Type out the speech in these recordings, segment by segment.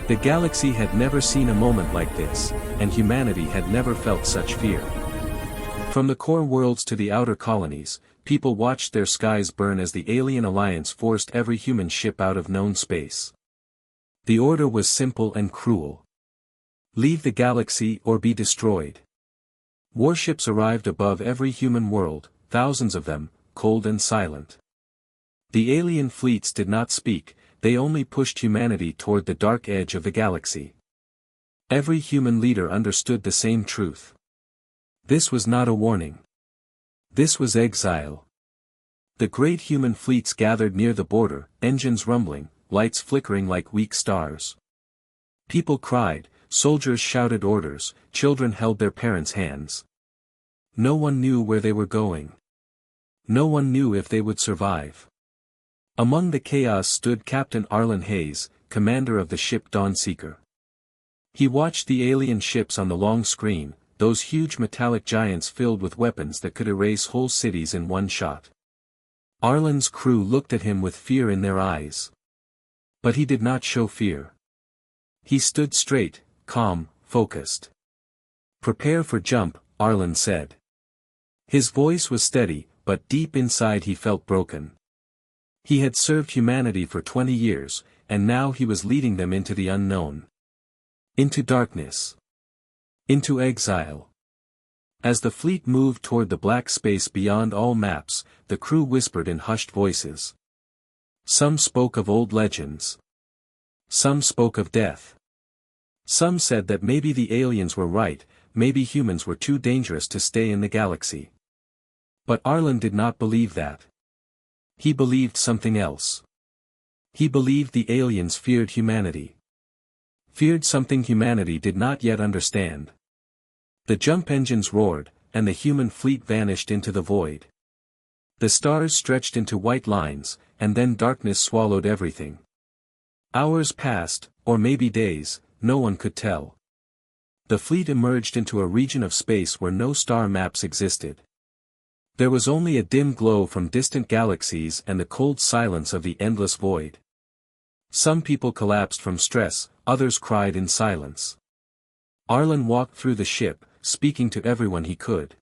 The galaxy had never seen a moment like this, and humanity had never felt such fear. From the core worlds to the outer colonies, people watched their skies burn as the alien alliance forced every human ship out of known space. The order was simple and cruel. Leave the galaxy or be destroyed. Warships arrived above every human world, thousands of them, cold and silent. The alien fleets did not speak, they only pushed humanity toward the dark edge of the galaxy. Every human leader understood the same truth. This was not a warning. This was exile. The great human fleets gathered near the border, engines rumbling, lights flickering like weak stars. People cried, soldiers shouted orders, children held their parents' hands. No one knew where they were going. No one knew if they would survive. Among the chaos stood Captain Arlen Hayes, commander of the ship Dawnseeker. He watched the alien ships on the long screen, those huge metallic giants filled with weapons that could erase whole cities in one shot. Arlen's crew looked at him with fear in their eyes. But he did not show fear. He stood straight, calm, focused. "Prepare for jump," Arlen said. His voice was steady, but deep inside he felt broken. He had served humanity for 20 years, and now he was leading them into the unknown. Into darkness. Into exile. As the fleet moved toward the black space beyond all maps, the crew whispered in hushed voices. Some spoke of old legends. Some spoke of death. Some said that maybe the aliens were right, maybe humans were too dangerous to stay in the galaxy. But Arlen did not believe that. He believed something else. He believed the aliens feared humanity. Feared something humanity did not yet understand. The jump engines roared, and the human fleet vanished into the void. The stars stretched into white lines, and then darkness swallowed everything. Hours passed, or maybe days, no one could tell. The fleet emerged into a region of space where no star maps existed. There was only a dim glow from distant galaxies and the cold silence of the endless void. Some people collapsed from stress, others cried in silence. Arlen walked through the ship, speaking to everyone he could.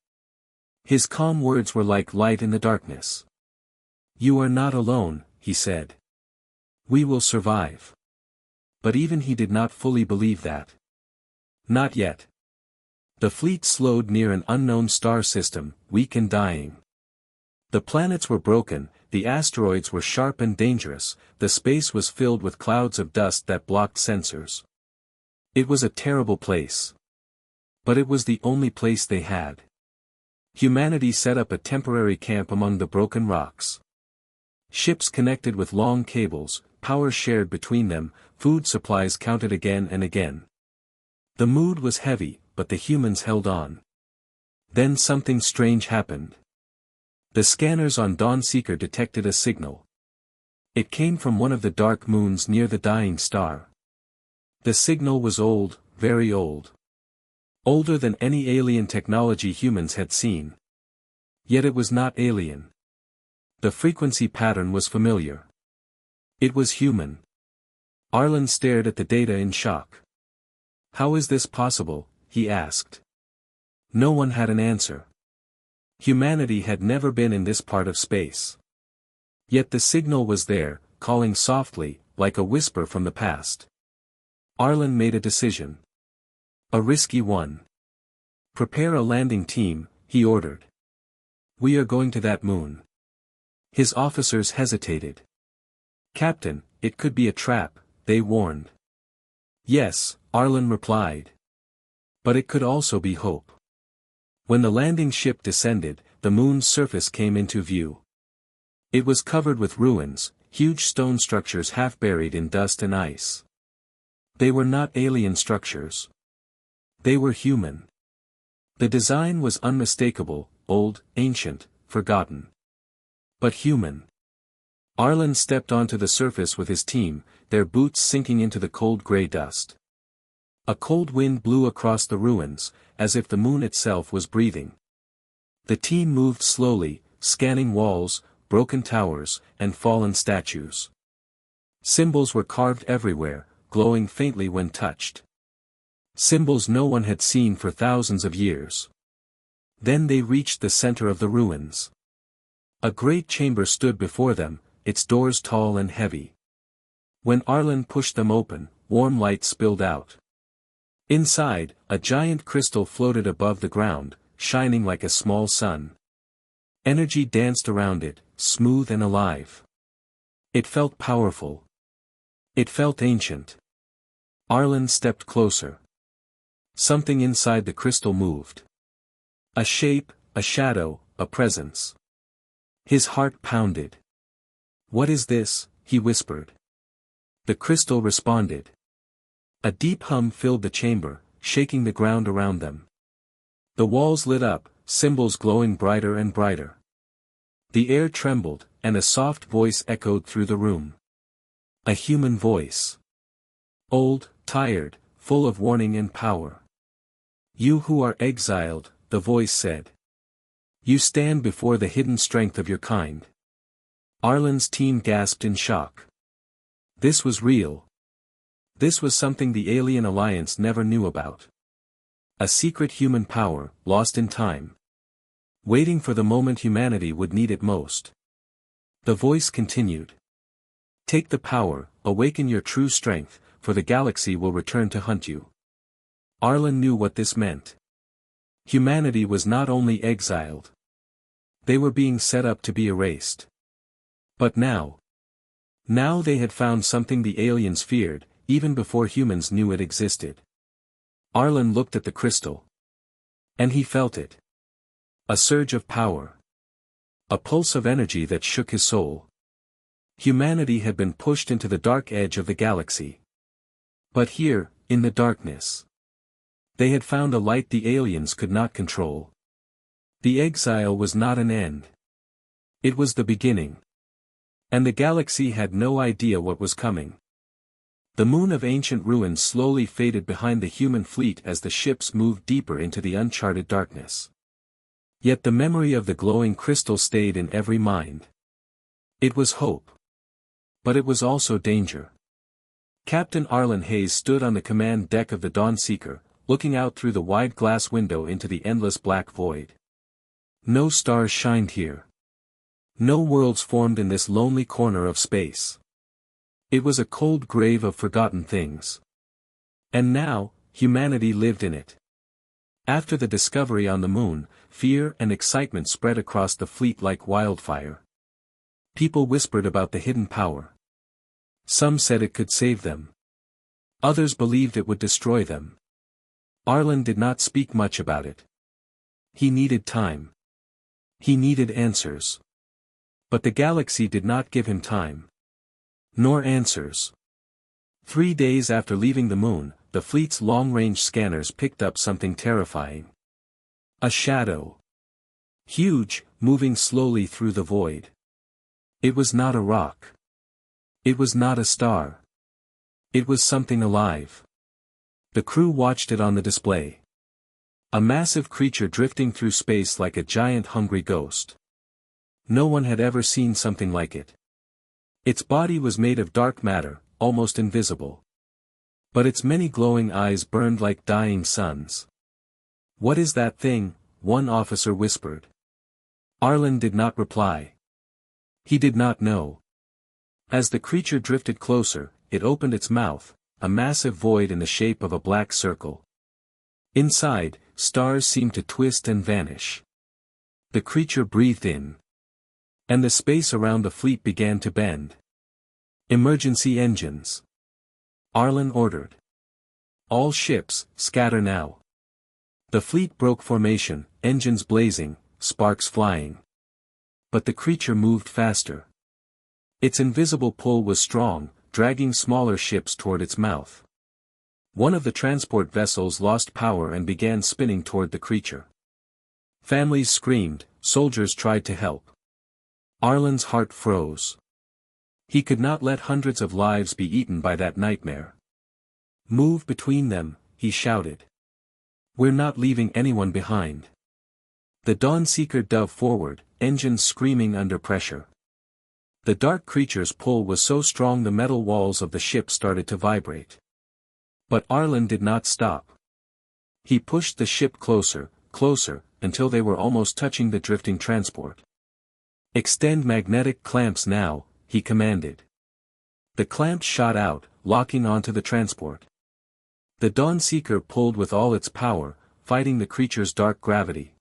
His calm words were like light in the darkness. "You are not alone," he said. "We will survive." But even he did not fully believe that. Not yet. The fleet slowed near an unknown star system, weak and dying. The planets were broken, the asteroids were sharp and dangerous, the space was filled with clouds of dust that blocked sensors. It was a terrible place. But it was the only place they had. Humanity set up a temporary camp among the broken rocks. Ships connected with long cables, power shared between them, food supplies counted again and again. The mood was heavy, but the humans held on. Then something strange happened. The scanners on Dawnseeker detected a signal. It came from one of the dark moons near the dying star. The signal was old, very old. Older than any alien technology humans had seen. Yet it was not alien. The frequency pattern was familiar. It was human. Arlen stared at the data in shock. "How is this possible?" he asked. No one had an answer. Humanity had never been in this part of space. Yet the signal was there, calling softly, like a whisper from the past. Arlen made a decision. A risky one. "Prepare a landing team," he ordered. "We are going to that moon." His officers hesitated. "Captain, it could be a trap," they warned. "Yes," Arlen replied. "But it could also be hope." When the landing ship descended, the moon's surface came into view. It was covered with ruins, huge stone structures half buried in dust and ice. They were not alien structures. They were human. The design was unmistakable, old, ancient, forgotten. But human. Arlen stepped onto the surface with his team, their boots sinking into the cold gray dust. A cold wind blew across the ruins, as if the moon itself was breathing. The team moved slowly, scanning walls, broken towers, and fallen statues. Symbols were carved everywhere, glowing faintly when touched. Symbols no one had seen for thousands of years. Then they reached the center of the ruins. A great chamber stood before them, its doors tall and heavy. When Arlen pushed them open, warm light spilled out. Inside, a giant crystal floated above the ground, shining like a small sun. Energy danced around it, smooth and alive. It felt powerful. It felt ancient. Arlen stepped closer. Something inside the crystal moved. A shape, a shadow, a presence. His heart pounded. "What is this?" he whispered. The crystal responded. A deep hum filled the chamber, shaking the ground around them. The walls lit up, symbols glowing brighter and brighter. The air trembled, and a soft voice echoed through the room. A human voice. Old, tired, full of warning and power. "You who are exiled," the voice said. "You stand before the hidden strength of your kind." Arlen's team gasped in shock. This was real. This was something the alien alliance never knew about. A secret human power, lost in time. Waiting for the moment humanity would need it most. The voice continued. "Take the power, awaken your true strength, for the galaxy will return to hunt you." Arlen knew what this meant. Humanity was not only exiled. They were being set up to be erased. But now they had found something the aliens feared, even before humans knew it existed. Arlen looked at the crystal. And he felt it. A surge of power. A pulse of energy that shook his soul. Humanity had been pushed into the dark edge of the galaxy. But here, in the darkness, they had found a light the aliens could not control. The exile was not an end. It was the beginning. And the galaxy had no idea what was coming. The moon of ancient ruins slowly faded behind the human fleet as the ships moved deeper into the uncharted darkness. Yet the memory of the glowing crystal stayed in every mind. It was hope. But it was also danger. Captain Arlen Hayes stood on the command deck of the Dawnseeker, looking out through the wide glass window into the endless black void. No stars shined here. No worlds formed in this lonely corner of space. It was a cold grave of forgotten things. And now, humanity lived in it. After the discovery on the moon, fear and excitement spread across the fleet like wildfire. People whispered about the hidden power. Some said it could save them. Others believed it would destroy them. Arlen did not speak much about it. He needed time. He needed answers. But the galaxy did not give him time. Nor answers. 3 days after leaving the moon, the fleet's long-range scanners picked up something terrifying. A shadow. Huge, moving slowly through the void. It was not a rock. It was not a star. It was something alive. The crew watched it on the display. A massive creature drifting through space like a giant hungry ghost. No one had ever seen something like it. Its body was made of dark matter, almost invisible. But its many glowing eyes burned like dying suns. "What is that thing?" one officer whispered. Arlen did not reply. He did not know. As the creature drifted closer, it opened its mouth, a massive void in the shape of a black circle. Inside, stars seemed to twist and vanish. The creature breathed in. And the space around the fleet began to bend. "Emergency engines," Arlen ordered. "All ships, scatter now." The fleet broke formation, engines blazing, sparks flying. But the creature moved faster. Its invisible pull was strong, dragging smaller ships toward its mouth. One of the transport vessels lost power and began spinning toward the creature. Families screamed, soldiers tried to help. Arlen's heart froze. He could not let hundreds of lives be eaten by that nightmare. "Move between them," he shouted. "We're not leaving anyone behind." The Dawnseeker dove forward, engines screaming under pressure. The dark creature's pull was so strong the metal walls of the ship started to vibrate. But Arlen did not stop. He pushed the ship closer, closer, until they were almost touching the drifting transport. "Extend magnetic clamps now," he commanded. The clamps shot out, locking onto the transport. The Dawnseeker pulled with all its power, fighting the creature's dark gravity.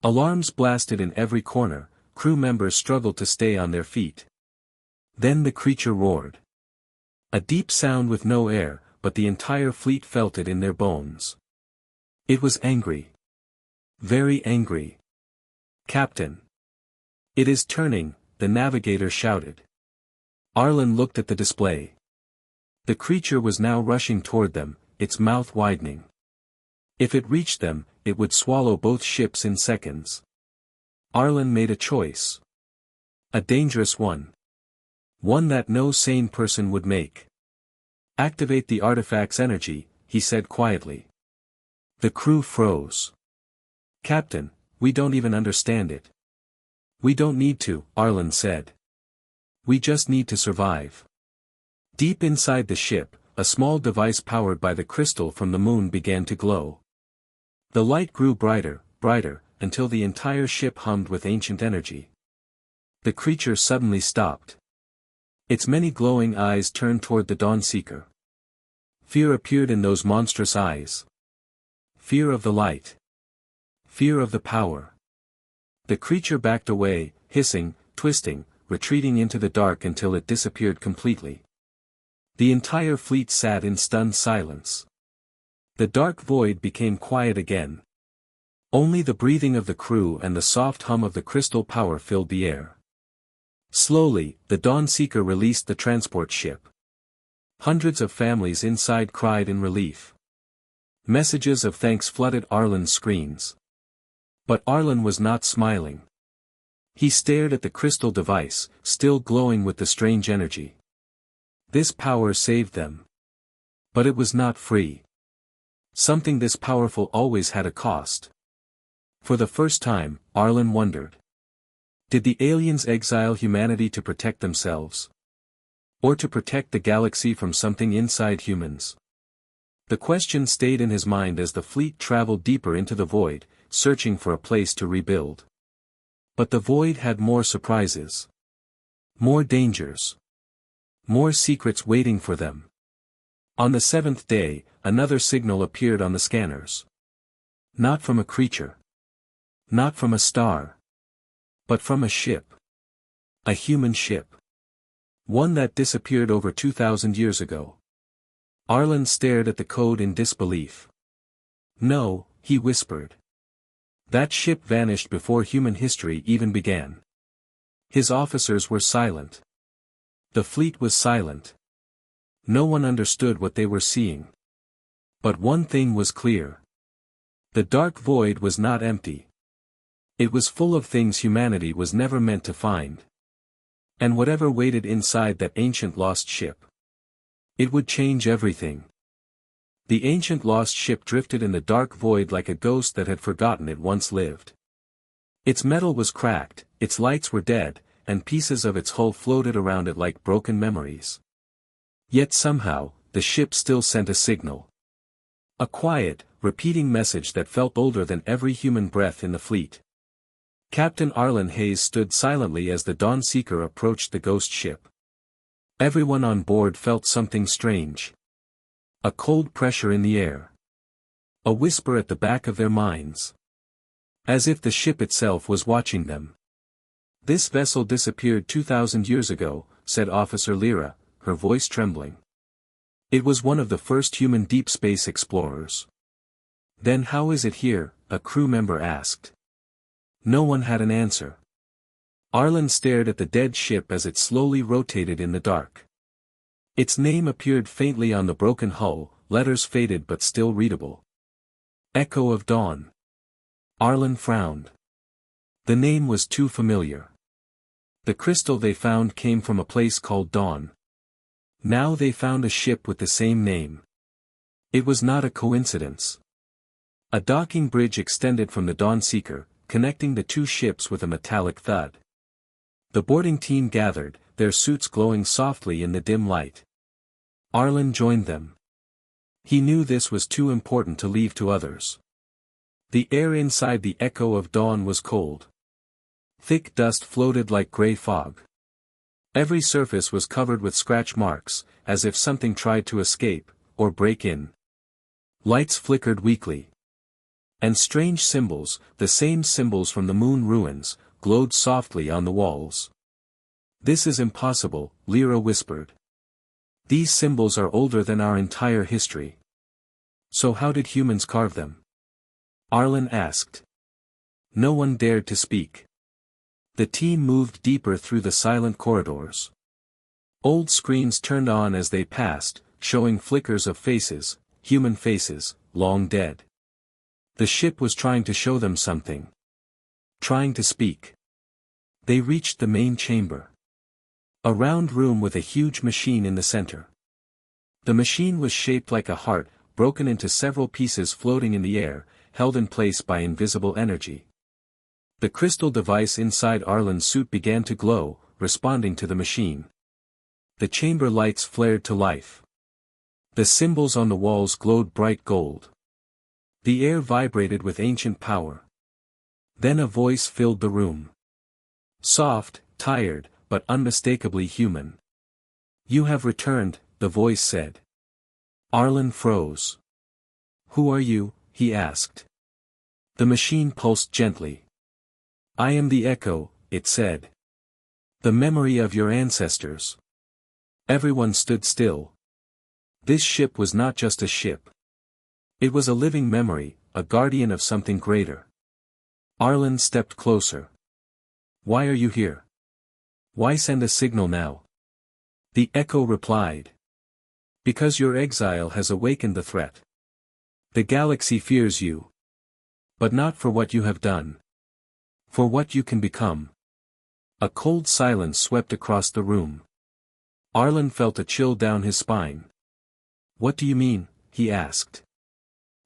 Alarms blasted in every corner, crew members struggled to stay on their feet. Then the creature roared. A deep sound with no air, but the entire fleet felt it in their bones. It was angry. Very angry. "Captain! It is turning," the navigator shouted. Arlen looked at the display. The creature was now rushing toward them, its mouth widening. If it reached them, it would swallow both ships in seconds. Arlen made a choice. A dangerous one. One that no sane person would make. "Activate the artifact's energy," he said quietly. The crew froze. "Captain, we don't even understand it." "We don't need to," Arlen said. "We just need to survive." Deep inside the ship, a small device powered by the crystal from the moon began to glow. The light grew brighter, brighter, until the entire ship hummed with ancient energy. The creature suddenly stopped. Its many glowing eyes turned toward the Dawnseeker. Fear appeared in those monstrous eyes. Fear of the light. Fear of the power. The creature backed away, hissing, twisting, retreating into the dark until it disappeared completely. The entire fleet sat in stunned silence. The dark void became quiet again. Only the breathing of the crew and the soft hum of the crystal power filled the air. Slowly, the Dawnseeker released the transport ship. Hundreds of families inside cried in relief. Messages of thanks flooded Arlen's screens. But Arlen was not smiling. He stared at the crystal device, still glowing with the strange energy. This power saved them. But it was not free. Something this powerful always had a cost. For the first time, Arlen wondered. Did the aliens exile humanity to protect themselves? Or to protect the galaxy from something inside humans? The question stayed in his mind as the fleet traveled deeper into the void, searching for a place to rebuild. But the void had more surprises. More dangers. More secrets waiting for them. On the seventh day, another signal appeared on the scanners. Not from a creature. Not from a star. But from a ship. A human ship. One that disappeared over 2,000 years ago. Arlen stared at the code in disbelief. "No," he whispered. "That ship vanished before human history even began." His officers were silent. The fleet was silent. No one understood what they were seeing. But one thing was clear. The dark void was not empty. It was full of things humanity was never meant to find. And whatever waited inside that ancient lost ship. It would change everything. The ancient lost ship drifted in the dark void like a ghost that had forgotten it once lived. Its metal was cracked, its lights were dead, and pieces of its hull floated around it like broken memories. Yet somehow, the ship still sent a signal. A quiet, repeating message that felt older than every human breath in the fleet. Captain Arlen Hayes stood silently as the Dawnseeker approached the ghost ship. Everyone on board felt something strange. A cold pressure in the air. A whisper at the back of their minds. As if the ship itself was watching them. "This vessel disappeared 2,000 years ago," said Officer Lyra, her voice trembling. "It was one of the first human deep space explorers." "Then how is it here?" a crew member asked. No one had an answer. Arlen stared at the dead ship as it slowly rotated in the dark. Its name appeared faintly on the broken hull, letters faded but still readable. Echo of Dawn. Arlen frowned. The name was too familiar. The crystal they found came from a place called Dawn. Now they found a ship with the same name. It was not a coincidence. A docking bridge extended from the Dawnseeker, connecting the two ships with a metallic thud. The boarding team gathered, their suits glowing softly in the dim light. Arlen joined them. He knew this was too important to leave to others. The air inside the Echo of Dawn was cold. Thick dust floated like gray fog. Every surface was covered with scratch marks, as if something tried to escape, or break in. Lights flickered weakly. And strange symbols, the same symbols from the moon ruins, glowed softly on the walls. "This is impossible," Lyra whispered. "These symbols are older than our entire history." "So how did humans carve them?" Arlen asked. No one dared to speak. The team moved deeper through the silent corridors. Old screens turned on as they passed, showing flickers of faces, human faces, long dead. The ship was trying to show them something. Trying to speak. They reached the main chamber. A round room with a huge machine in the center. The machine was shaped like a heart, broken into several pieces floating in the air, held in place by invisible energy. The crystal device inside Arlen's suit began to glow, responding to the machine. The chamber lights flared to life. The symbols on the walls glowed bright gold. The air vibrated with ancient power. Then a voice filled the room. Soft, tired, but unmistakably human. "You have returned," the voice said. Arlen froze. "Who are you?" he asked. The machine pulsed gently. "I am the Echo," it said. "The memory of your ancestors." Everyone stood still. This ship was not just a ship. It was a living memory, a guardian of something greater. Arlen stepped closer. "Why are you here? Why send a signal now?" The Echo replied. "Because your exile has awakened the threat. The galaxy fears you. But not for what you have done. For what you can become." A cold silence swept across the room. Arlen felt a chill down his spine. "What do you mean?" he asked.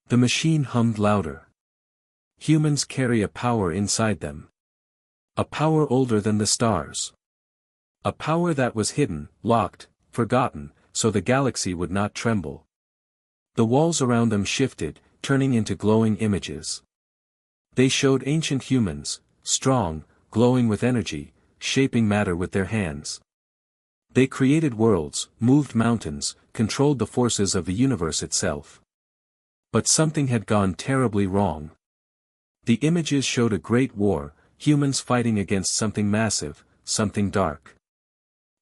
The machine hummed louder. "Humans carry a power inside them. A power older than the stars. A power that was hidden, locked, forgotten, so the galaxy would not tremble." The walls around them shifted, turning into glowing images. They showed ancient humans, strong, glowing with energy, shaping matter with their hands. They created worlds, moved mountains, controlled the forces of the universe itself. But something had gone terribly wrong. The images showed a great war, humans fighting against something massive, something dark.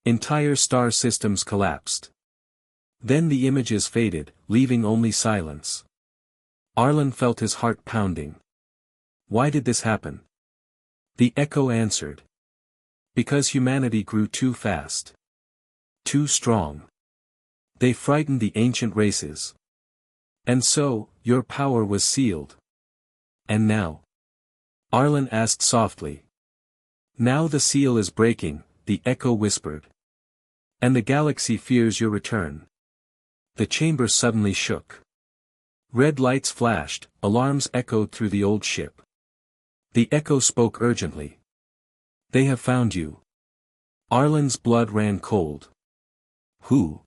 Entire star systems collapsed. Then the images faded, leaving only silence. Arlen felt his heart pounding. Why did this happen? The Echo answered. Because humanity grew too fast. Too strong. They frightened the ancient races. And so, your power was sealed. And now? Arlen asked softly. Now the seal is breaking, the Echo whispered. And the galaxy fears your return. The chamber suddenly shook. Red lights flashed, alarms echoed through the old ship. The Echo spoke urgently. They have found you. Arlen's blood ran cold. Who?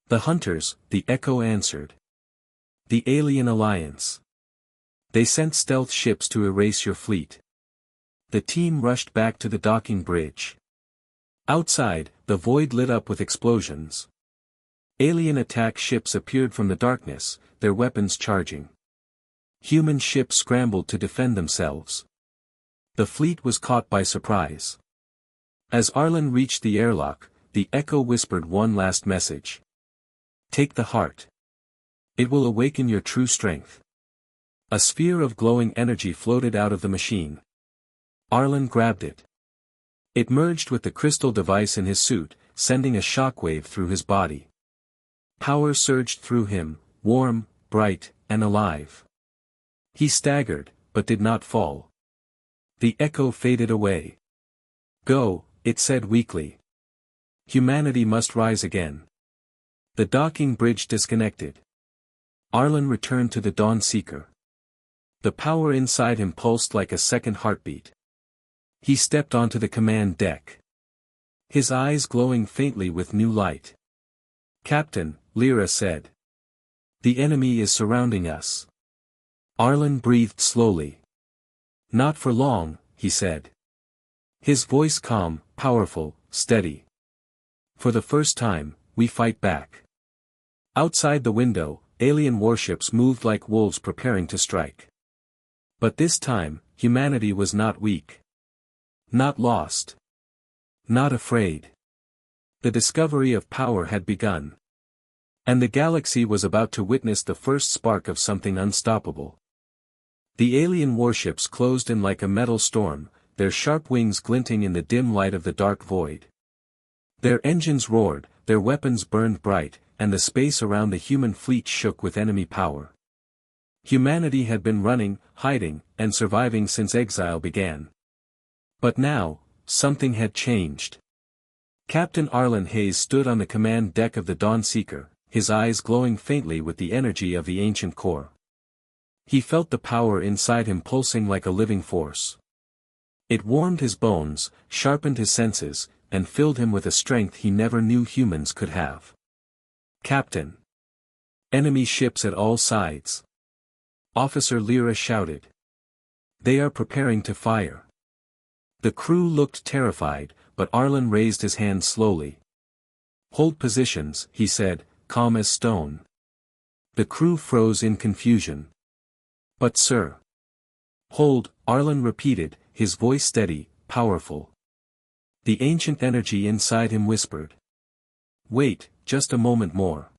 The Hunters, the Echo answered. The Alien Alliance. They sent stealth ships to erase your fleet. The team rushed back to the docking bridge. Outside, the void lit up with explosions. Alien attack ships appeared from the darkness, their weapons charging. Human ships scrambled to defend themselves. The fleet was caught by surprise. As Arlen reached the airlock, the Echo whispered one last message. Take the heart. It will awaken your true strength. A sphere of glowing energy floated out of the machine. Arlen grabbed it. It merged with the crystal device in his suit, sending a shockwave through his body. Power surged through him, warm, bright, and alive. He staggered, but did not fall. The Echo faded away. Go, it said weakly. Humanity must rise again. The docking bridge disconnected. Arlen returned to the Dawn Seeker. The power inside him pulsed like a second heartbeat. He stepped onto the command deck. His eyes glowing faintly with new light. Captain, Lyra said. The enemy is surrounding us. Arlen breathed slowly. Not for long, he said. His voice calm, powerful, steady. For the first time, we fight back. Outside the window, alien warships moved like wolves preparing to strike. But this time, humanity was not weak. Not lost. Not afraid. The discovery of power had begun. And the galaxy was about to witness the first spark of something unstoppable. The alien warships closed in like a metal storm, their sharp wings glinting in the dim light of the dark void. Their engines roared, their weapons burned bright, and the space around the human fleet shook with enemy power. Humanity had been running, hiding, and surviving since exile began. But now, something had changed. Captain Arlen Hayes stood on the command deck of the Dawnseeker, his eyes glowing faintly with the energy of the ancient core. He felt the power inside him pulsing like a living force. It warmed his bones, sharpened his senses, and filled him with a strength he never knew humans could have. Captain. Enemy ships at all sides. Officer Lyra shouted. They are preparing to fire. The crew looked terrified, but Arlen raised his hand slowly. Hold positions, he said, calm as stone. The crew froze in confusion. But sir. Hold, Arlen repeated, his voice steady, powerful. The ancient energy inside him whispered. Wait, just a moment more.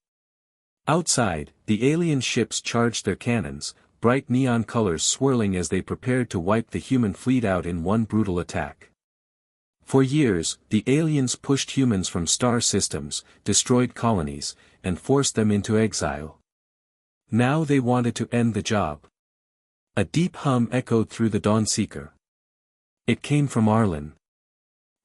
Outside, the alien ships charged their cannons, bright neon colors swirling as they prepared to wipe the human fleet out in one brutal attack. For years, the aliens pushed humans from star systems, destroyed colonies, and forced them into exile. Now they wanted to end the job. A deep hum echoed through the Dawnseeker. It came from Arlen.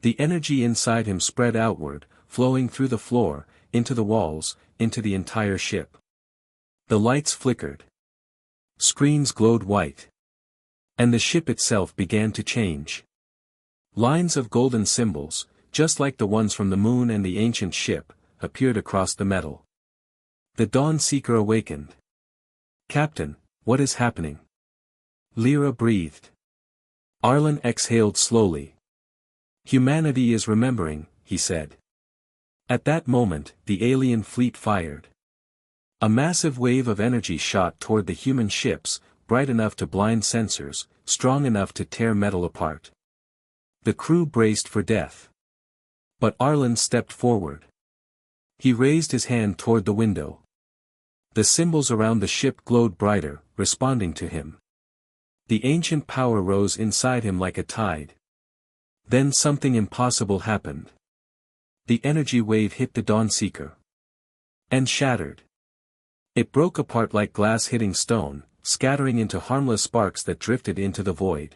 The energy inside him spread outward, flowing through the floor, into the walls, into the entire ship. The lights flickered. Screens glowed white. And the ship itself began to change. Lines of golden symbols, just like the ones from the moon and the ancient ship, appeared across the metal. The Dawnseeker awakened. Captain, what is happening? Lyra breathed. Arlen exhaled slowly. Humanity is remembering, he said. At that moment, the alien fleet fired. A massive wave of energy shot toward the human ships, bright enough to blind sensors, strong enough to tear metal apart. The crew braced for death. But Arlen stepped forward. He raised his hand toward the window. The symbols around the ship glowed brighter, responding to him. The ancient power rose inside him like a tide. Then something impossible happened. The energy wave hit the Dawnseeker. And shattered. It broke apart like glass hitting stone, scattering into harmless sparks that drifted into the void.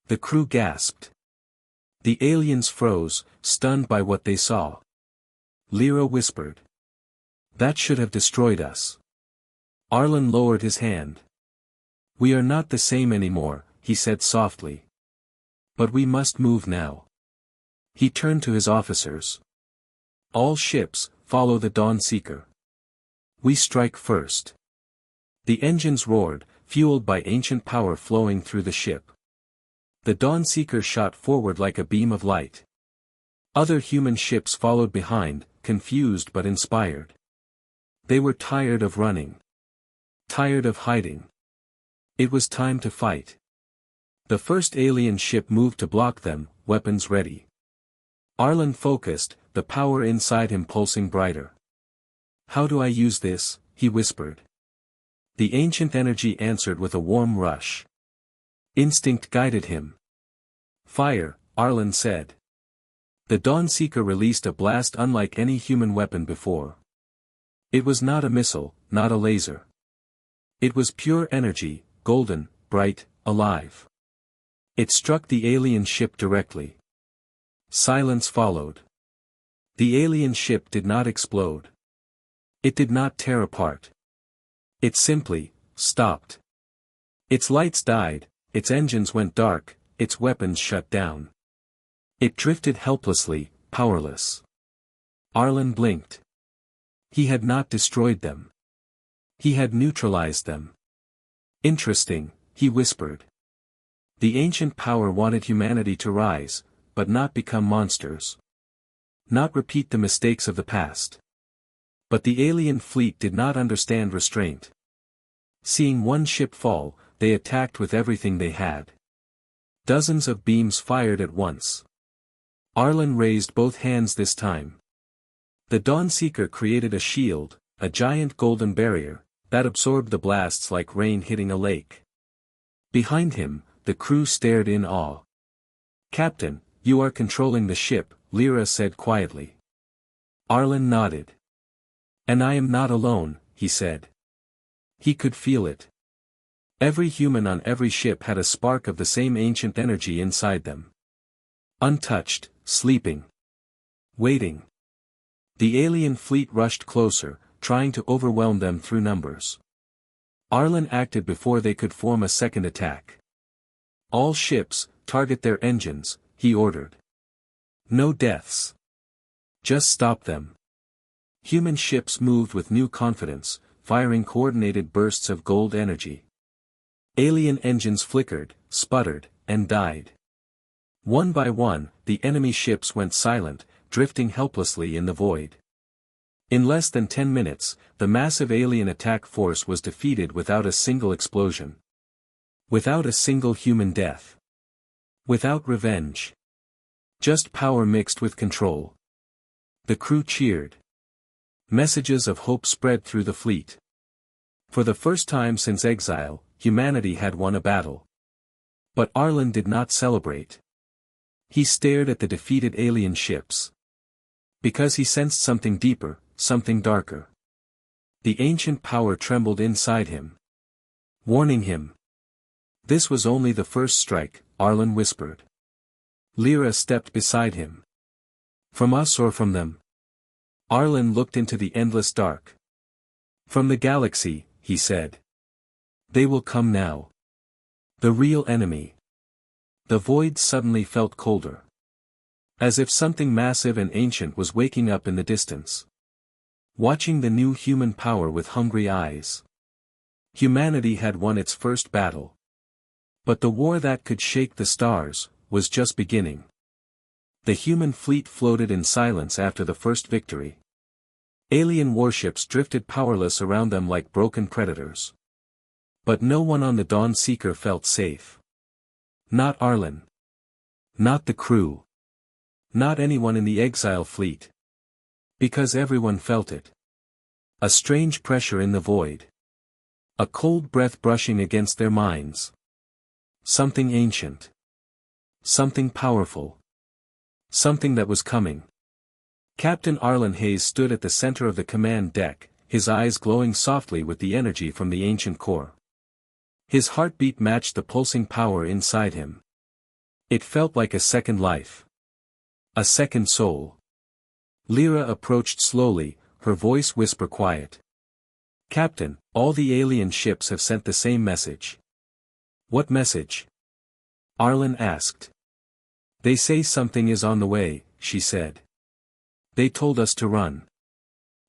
The crew gasped. The aliens froze, stunned by what they saw. Lyra whispered. That should have destroyed us. Arlen lowered his hand. We are not the same anymore, he said softly. But we must move now. He turned to his officers. All ships, follow the Dawnseeker. We strike first. The engines roared, fueled by ancient power flowing through the ship. The Dawnseeker shot forward like a beam of light. Other human ships followed behind, confused but inspired. They were tired of running. Tired of hiding. It was time to fight. The first alien ship moved to block them, weapons ready. Arlen focused, the power inside him pulsing brighter. How do I use this? He whispered. The ancient energy answered with a warm rush. Instinct guided him. Fire, Arlen said. The Dawnseeker released a blast unlike any human weapon before. It was not a missile, not a laser. It was pure energy, golden, bright, alive. It struck the alien ship directly. Silence followed. The alien ship did not explode. It did not tear apart. It simply stopped. Its lights died, its engines went dark, its weapons shut down. It drifted helplessly, powerless. Arlen blinked. He had not destroyed them. He had neutralized them. Interesting, he whispered. The ancient power wanted humanity to rise, but not become monsters. Not repeat the mistakes of the past. But the alien fleet did not understand restraint. Seeing one ship fall, they attacked with everything they had. Dozens of beams fired at once. Arlen raised both hands this time. The Dawnseeker created a shield, a giant golden barrier, that absorbed the blasts like rain hitting a lake. Behind him, the crew stared in awe. "Captain, you are controlling the ship," Lyra said quietly. Arlen nodded. "And I am not alone," he said. He could feel it. Every human on every ship had a spark of the same ancient energy inside them. Untouched, sleeping. Waiting. The alien fleet rushed closer, trying to overwhelm them through numbers. Arlen acted before they could form a second attack. "All ships, target their engines," he ordered. "No deaths. Just stop them." Human ships moved with new confidence, firing coordinated bursts of gold energy. Alien engines flickered, sputtered, and died. One by one, the enemy ships went silent, drifting helplessly in the void. In less than 10 minutes, the massive alien attack force was defeated without a single explosion. Without a single human death. Without revenge. Just power mixed with control. The crew cheered. Messages of hope spread through the fleet. For the first time since exile, humanity had won a battle. But Arlen did not celebrate. He stared at the defeated alien ships. Because he sensed something deeper, something darker. The ancient power trembled inside him. Warning him. "This was only the first strike," Arlen whispered. Lyra stepped beside him. "From us or from them?" Arlen looked into the endless dark. "From the galaxy," he said. "They will come now. The real enemy." The void suddenly felt colder. As if something massive and ancient was waking up in the distance. Watching the new human power with hungry eyes. Humanity had won its first battle. But the war that could shake the stars was just beginning. The human fleet floated in silence after the first victory. Alien warships drifted powerless around them like broken predators. But no one on the Dawnseeker felt safe. Not Arlen. Not the crew. Not anyone in the exile fleet. Because everyone felt it. A strange pressure in the void. A cold breath brushing against their minds. Something ancient. Something powerful. Something that was coming. Captain Arlen Hayes stood at the center of the command deck, his eyes glowing softly with the energy from the ancient core. His heartbeat matched the pulsing power inside him. It felt like a second life. A second soul. Lyra approached slowly, her voice whisper quiet. "Captain, all the alien ships have sent the same message." "What message?" Arlen asked. "They say something is on the way," she said. "They told us to run."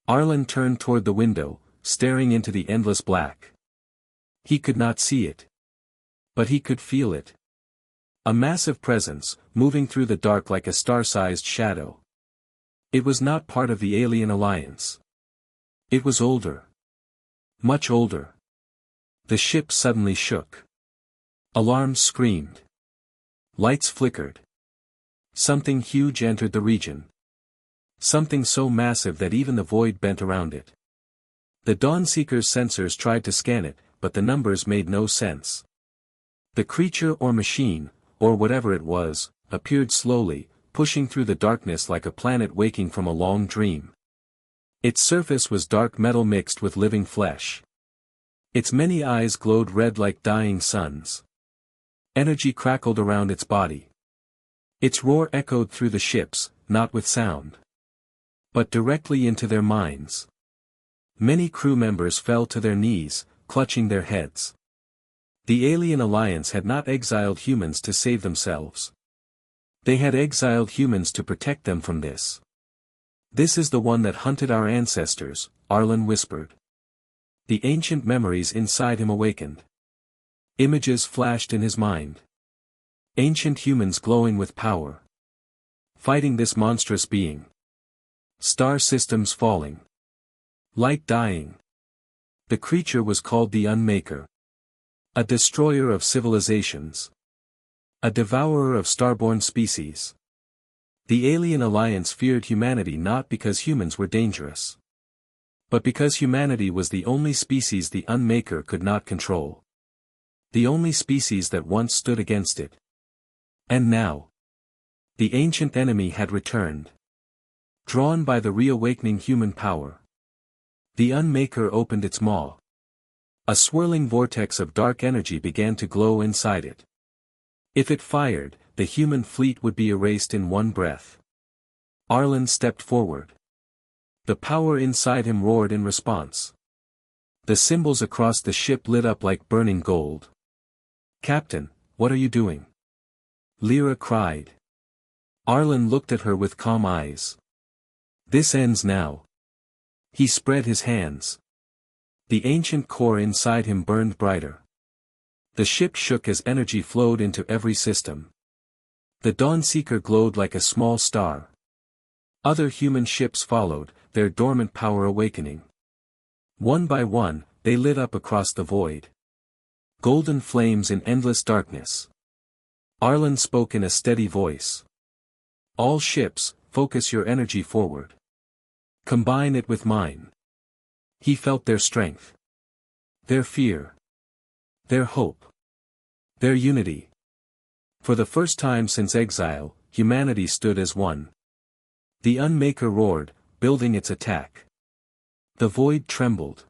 Arlen turned toward the window, staring into the endless black. He could not see it. But he could feel it. A massive presence, moving through the dark like a star-sized shadow. It was not part of the alien alliance. It was older. Much older. The ship suddenly shook. Alarms screamed. Lights flickered. Something huge entered the region. Something so massive that even the void bent around it. The Dawnseeker's sensors tried to scan it, but the numbers made no sense. The creature or machine, or whatever it was, appeared slowly, pushing through the darkness like a planet waking from a long dream. Its surface was dark metal mixed with living flesh. Its many eyes glowed red like dying suns. Energy crackled around its body. Its roar echoed through the ships, not with sound, but directly into their minds. Many crew members fell to their knees, clutching their heads. The alien alliance had not exiled humans to save themselves. They had exiled humans to protect them from this. "This is the one that hunted our ancestors," Arlen whispered. The ancient memories inside him awakened. Images flashed in his mind. Ancient humans glowing with power. Fighting this monstrous being. Star systems falling. Light dying. The creature was called the Unmaker. A destroyer of civilizations. A devourer of starborn species. The alien alliance feared humanity not because humans were dangerous, but because humanity was the only species the Unmaker could not control. The only species that once stood against it. And now, the ancient enemy had returned. Drawn by the reawakening human power, the Unmaker opened its maw. A swirling vortex of dark energy began to glow inside it. If it fired, the human fleet would be erased in one breath. Arlen stepped forward. The power inside him roared in response. The symbols across the ship lit up like burning gold. "Captain, what are you doing?" Lyra cried. Arlen looked at her with calm eyes. "This ends now." He spread his hands. The ancient core inside him burned brighter. The ship shook as energy flowed into every system. The Dawnseeker glowed like a small star. Other human ships followed, their dormant power awakening. One by one, they lit up across the void. Golden flames in endless darkness. Arlen spoke in a steady voice. "All ships, focus your energy forward. Combine it with mine." He felt their strength. Their fear. Their hope. Their unity. For the first time since exile, humanity stood as one. The Unmaker roared, building its attack. The void trembled.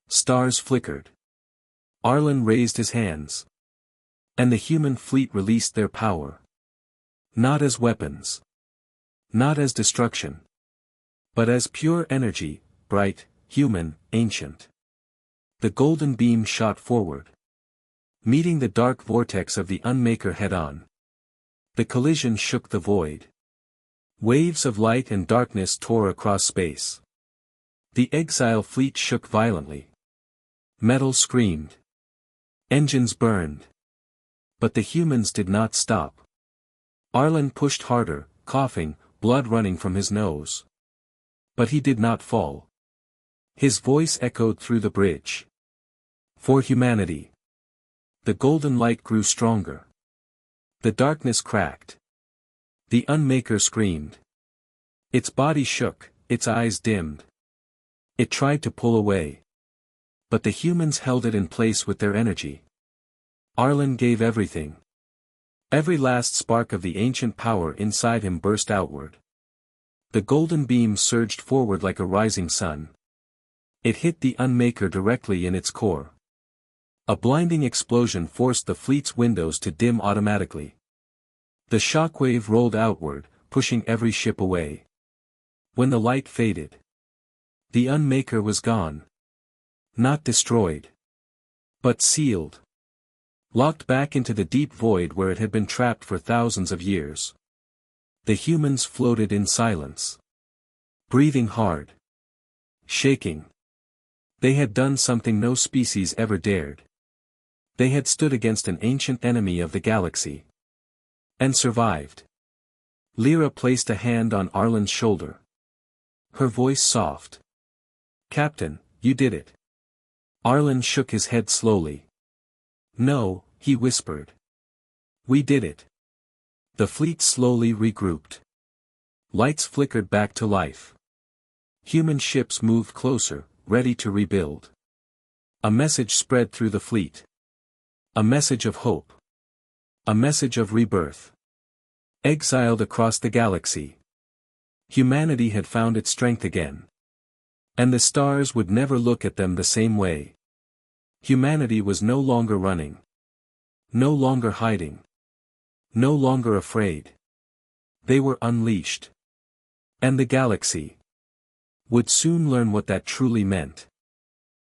Stars flickered. Arlen raised his hands. And the human fleet released their power. Not as weapons. Not as destruction. But as pure energy, bright, human, ancient. The golden beam shot forward. Meeting the dark vortex of the Unmaker head-on. The collision shook the void. Waves of light and darkness tore across space. The exile fleet shook violently. Metal screamed. Engines burned. But the humans did not stop. Arlen pushed harder, coughing, blood running from his nose. But he did not fall. His voice echoed through the bridge. For humanity. The golden light grew stronger. The darkness cracked. The Unmaker screamed. Its body shook, its eyes dimmed. It tried to pull away. But the humans held it in place with their energy. Arlen gave everything. Every last spark of the ancient power inside him burst outward. The golden beam surged forward like a rising sun. It hit the Unmaker directly in its core. A blinding explosion forced the fleet's windows to dim automatically. The shockwave rolled outward, pushing every ship away. When the light faded, the Unmaker was gone. Not destroyed, but sealed. Locked back into the deep void where it had been trapped for thousands of years. The humans floated in silence. Breathing hard. Shaking. They had done something no species ever dared. They had stood against an ancient enemy of the galaxy. And survived. Lyra placed a hand on Arlen's shoulder. Her voice soft. "Captain, you did it." Arlen shook his head slowly. "No," he whispered. "We did it." The fleet slowly regrouped. Lights flickered back to life. Human ships moved closer, ready to rebuild. A message spread through the fleet. A message of hope. A message of rebirth. Exiled across the galaxy. Humanity had found its strength again. And the stars would never look at them the same way. Humanity was no longer running. No longer hiding. No longer afraid. They were unleashed. And the galaxy would soon learn what that truly meant.